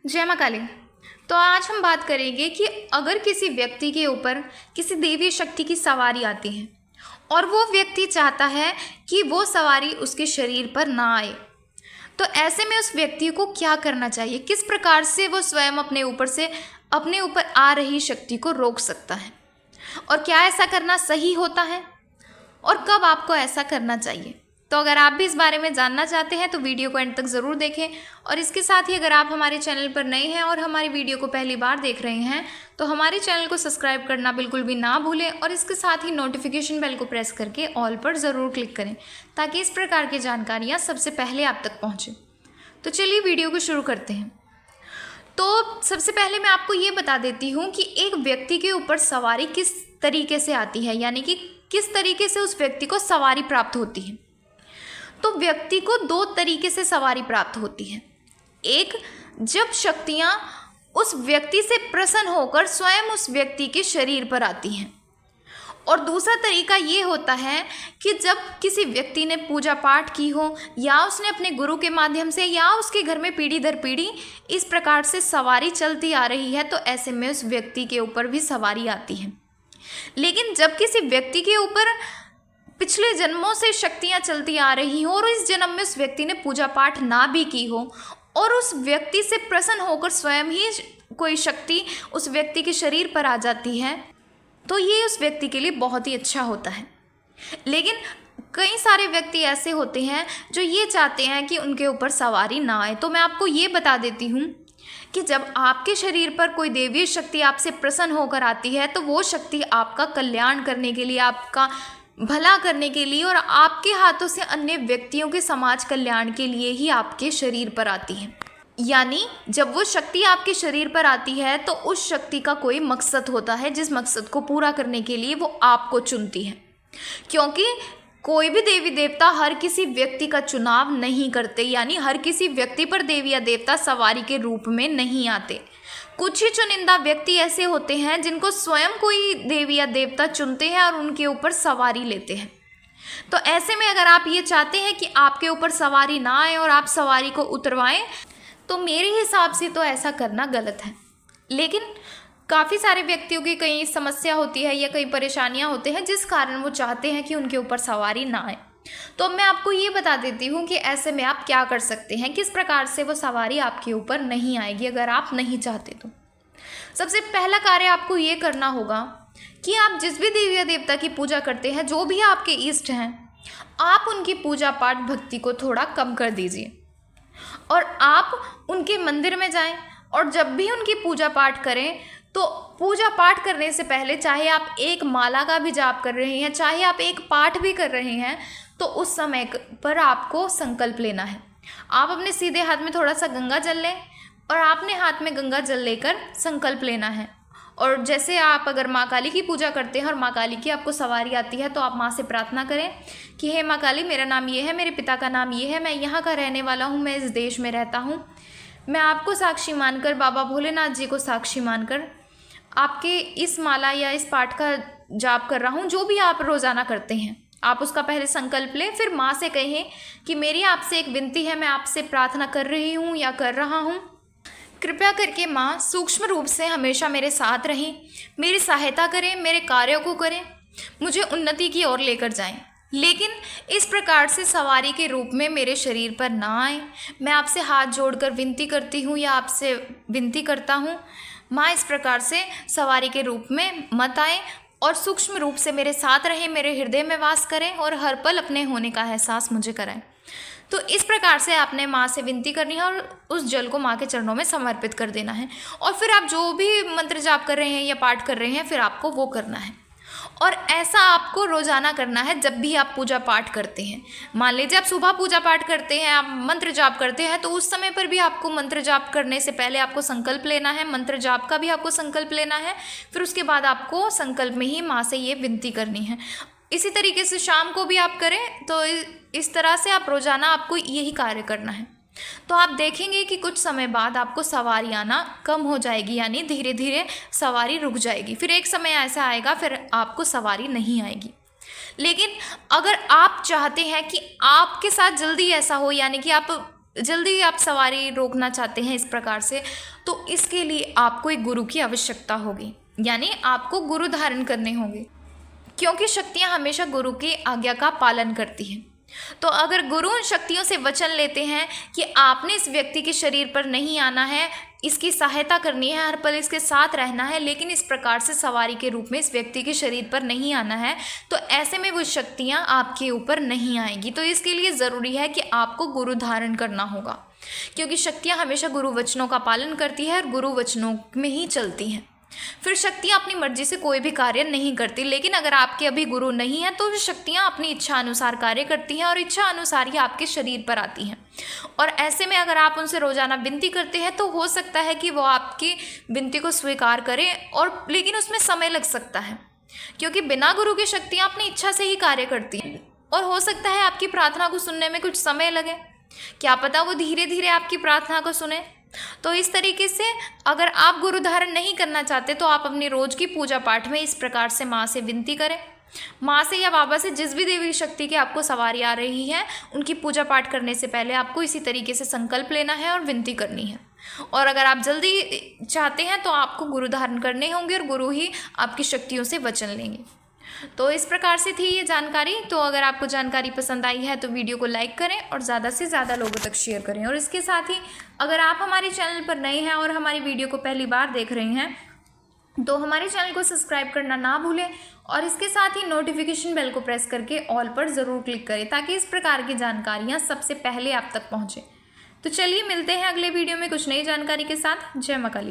जय माँ काली। तो आज हम बात करेंगे कि अगर किसी व्यक्ति के ऊपर किसी देवी शक्ति की सवारी आती है और वो व्यक्ति चाहता है कि वो सवारी उसके शरीर पर ना आए, तो ऐसे में उस व्यक्ति को क्या करना चाहिए, किस प्रकार से वो स्वयं अपने ऊपर आ रही शक्ति को रोक सकता है, और क्या ऐसा करना सही होता है और कब आपको ऐसा करना चाहिए। तो अगर आप भी इस बारे में जानना चाहते हैं तो वीडियो को एंड तक ज़रूर देखें। और इसके साथ ही अगर आप हमारे चैनल पर नए हैं और हमारी वीडियो को पहली बार देख रहे हैं तो हमारे चैनल को सब्सक्राइब करना बिल्कुल भी ना भूलें और इसके साथ ही नोटिफिकेशन बेल को प्रेस करके ऑल पर ज़रूर क्लिक करें ताकि इस प्रकार की जानकारियाँ सबसे पहले आप तक पहुँचें। तो चलिए वीडियो को शुरू करते हैं। तो सबसे पहले मैं आपको ये बता देती हूँ कि एक व्यक्ति के ऊपर सवारी किस तरीके से आती है, यानी कि किस तरीके से उस व्यक्ति को सवारी प्राप्त होती है। तो व्यक्ति को दो तरीके से सवारी प्राप्त होती है। एक, जब शक्तियाँ उस व्यक्ति से प्रसन्न होकर स्वयं उस व्यक्ति के शरीर पर आती हैं, और दूसरा तरीका ये होता है कि जब किसी व्यक्ति ने पूजा पाठ की हो या उसने अपने गुरु के माध्यम से या उसके घर में पीढ़ी दर पीढ़ी इस प्रकार से सवारी चलती आ रही है, तो ऐसे में उस व्यक्ति के ऊपर भी सवारी आती है। लेकिन जब किसी व्यक्ति के ऊपर पिछले जन्मों से शक्तियाँ चलती आ रही हो और इस जन्म में उस व्यक्ति ने पूजा पाठ ना भी की हो और उस व्यक्ति से प्रसन्न होकर स्वयं ही कोई शक्ति उस व्यक्ति के शरीर पर आ जाती है, तो ये उस व्यक्ति के लिए बहुत ही अच्छा होता है। लेकिन कई सारे व्यक्ति ऐसे होते हैं जो ये चाहते हैं कि उनके ऊपर सवारी ना आए। तो मैं आपको ये बता देती हूँ कि जब आपके शरीर पर कोई देवी शक्ति आपसे प्रसन्न होकर आती है तो वो शक्ति आपका कल्याण करने के लिए, आपका भला करने के लिए और आपके हाथों से अन्य व्यक्तियों के समाज कल्याण के लिए ही आपके शरीर पर आती है। यानी जब वो शक्ति आपके शरीर पर आती है तो उस शक्ति का कोई मकसद होता है, जिस मकसद को पूरा करने के लिए वो आपको चुनती है। क्योंकि कोई भी देवी देवता हर किसी व्यक्ति का चुनाव नहीं करते, यानी हर किसी व्यक्ति पर देवी या देवता सवारी के रूप में नहीं आते। कुछ ही चुनिंदा व्यक्ति ऐसे होते हैं जिनको स्वयं कोई देवी या देवता चुनते हैं और उनके ऊपर सवारी लेते हैं। तो ऐसे में अगर आप ये चाहते हैं कि आपके ऊपर सवारी ना आए और आप सवारी को उतरवाएं, तो मेरे हिसाब से तो ऐसा करना गलत है। लेकिन काफ़ी सारे व्यक्तियों की कई समस्या होती है या कई परेशानियां होते हैं जिस कारण वो चाहते हैं कि उनके ऊपर सवारी ना आए। तो मैं आपको ये बता देती हूँ कि ऐसे में आप क्या कर सकते हैं, किस प्रकार से वो सवारी आपके ऊपर नहीं आएगी अगर आप नहीं चाहते तो। सबसे पहला कार्य आपको ये करना होगा कि आप जिस भी देवी या देवता की पूजा करते हैं, जो भी आपके इष्ट हैं, आप उनकी पूजा पाठ भक्ति को थोड़ा कम कर दीजिए और आप उनके मंदिर में जाएं और जब भी उनकी पूजा पाठ करें तो पूजा पाठ करने से पहले चाहे आप एक माला का भी जाप कर रहे हैं, चाहे आप एक पाठ भी कर रहे हैं, तो उस समय पर आपको संकल्प लेना है। आप अपने सीधे हाथ में थोड़ा सा गंगा जल लें और आपने हाथ में गंगा जल लेकर संकल्प लेना है। और जैसे आप अगर माँ काली की पूजा करते हैं और माँ काली की आपको सवारी आती है तो आप माँ से प्रार्थना करें कि हे माँ काली, मेरा नाम ये है, मेरे पिता का नाम ये है, मैं यहाँ का रहने वाला हूँ, मैं इस देश में रहता हूँ, मैं आपको साक्षी मानकर, बाबा भोलेनाथ जी को साक्षी मानकर आपके इस माला या इस पाठ का जाप कर रहा हूँ। जो भी आप रोज़ाना करते हैं आप उसका पहले संकल्प लें, फिर माँ से कहें कि मेरी आपसे एक विनती है, मैं आपसे प्रार्थना कर रही हूँ या कर रहा हूँ, कृपया करके माँ सूक्ष्म रूप से हमेशा मेरे साथ रहें, मेरी सहायता करें, मेरे कार्यों को करें, मुझे उन्नति की ओर लेकर जाएं, लेकिन इस प्रकार से सवारी के रूप में मेरे शरीर पर ना आए। मैं आपसे हाथ जोड़कर विनती करती हूँ या आपसे विनती करता हूँ, माँ इस प्रकार से सवारी के रूप में मत आए और सूक्ष्म रूप से मेरे साथ रहें, मेरे हृदय में वास करें और हर पल अपने होने का एहसास मुझे कराएं। तो इस प्रकार से आपने माँ से विनती करनी है और उस जल को माँ के चरणों में समर्पित कर देना है। और फिर आप जो भी मंत्र जाप कर रहे हैं या पाठ कर रहे हैं, फिर आपको वो करना है। और ऐसा आपको रोज़ाना करना है जब भी आप पूजा पाठ करते हैं। मान लीजिए आप सुबह पूजा पाठ करते हैं, आप मंत्र जाप करते हैं, तो उस समय पर भी आपको मंत्र जाप करने से पहले आपको संकल्प लेना है, मंत्र जाप का भी आपको संकल्प लेना है। फिर उसके बाद आपको संकल्प में ही माँ से ये विनती करनी है। इसी तरीके से शाम को भी आप करें, तो इस तरह से आप रोज़ाना आपको यही कार्य करना है। तो आप देखेंगे कि कुछ समय बाद आपको सवारी आना कम हो जाएगी, यानी धीरे धीरे सवारी रुक जाएगी। फिर एक समय ऐसा आएगा फिर आपको सवारी नहीं आएगी। लेकिन अगर आप चाहते हैं कि आपके साथ जल्दी ऐसा हो, यानी कि आप जल्दी आप सवारी रोकना चाहते हैं इस प्रकार से, तो इसके लिए आपको एक गुरु की आवश्यकता होगी, यानी आपको गुरु धारण करने होंगे, क्योंकि शक्तियाँ हमेशा गुरु की आज्ञा का पालन करती हैं। तो अगर गुरु उन शक्तियों से वचन लेते हैं कि आपने इस व्यक्ति के शरीर पर नहीं आना है, इसकी सहायता करनी है, हर पल इसके साथ रहना है, लेकिन इस प्रकार से सवारी के रूप में इस व्यक्ति के शरीर पर नहीं आना है, तो ऐसे में वो शक्तियाँ आपके ऊपर नहीं आएगी। तो इसके लिए ज़रूरी है कि आपको गुरु धारण करना होगा, क्योंकि शक्तियाँ हमेशा गुरु वचनों का पालन करती है और गुरु वचनों में ही चलती हैं। फिर शक्तियाँ अपनी मर्जी से कोई भी कार्य नहीं करती, लेकिन अगर आपके अभी गुरु नहीं है तो शक्तियाँ अपनी इच्छा अनुसार कार्य करती हैं और इच्छा अनुसार ही आपके शरीर पर आती हैं। और ऐसे में अगर आप उनसे रोजाना विनती करते हैं तो हो सकता है कि वो आपकी विनती को स्वीकार करें, और लेकिन उसमें समय लग सकता है, क्योंकि बिना गुरु की शक्तियाँ अपनी इच्छा से ही कार्य करती हैं। और हो सकता है आपकी प्रार्थना को सुनने में कुछ समय लगे, क्या पता वो धीरे धीरे आपकी प्रार्थना को सुने। तो इस तरीके से अगर आप गुरु धारण नहीं करना चाहते तो आप अपनी रोज की पूजा पाठ में इस प्रकार से माँ से विनती करें। माँ से या बाबा से, जिस भी देवी शक्ति की आपको सवारी आ रही है, उनकी पूजा पाठ करने से पहले आपको इसी तरीके से संकल्प लेना है और विनती करनी है। और अगर आप जल्दी चाहते हैं तो आपको गुरु धारण करने होंगे और गुरु ही आपकी शक्तियों से वचन लेंगे। तो इस प्रकार से थी ये जानकारी। तो अगर आपको जानकारी पसंद आई है तो वीडियो को लाइक करें और ज़्यादा से ज़्यादा लोगों तक शेयर करें। और इसके साथ ही अगर आप हमारे चैनल पर नए हैं और हमारी वीडियो को पहली बार देख रहे हैं तो हमारे चैनल को सब्सक्राइब करना ना भूलें, और इसके साथ ही नोटिफिकेशन बेल को प्रेस करके ऑल पर ज़रूर क्लिक करें, ताकि इस प्रकार की जानकारियाँ सबसे पहले आप तक पहुँचें। तो चलिए मिलते हैं अगले वीडियो में कुछ नई जानकारी के साथ। जय मां काली।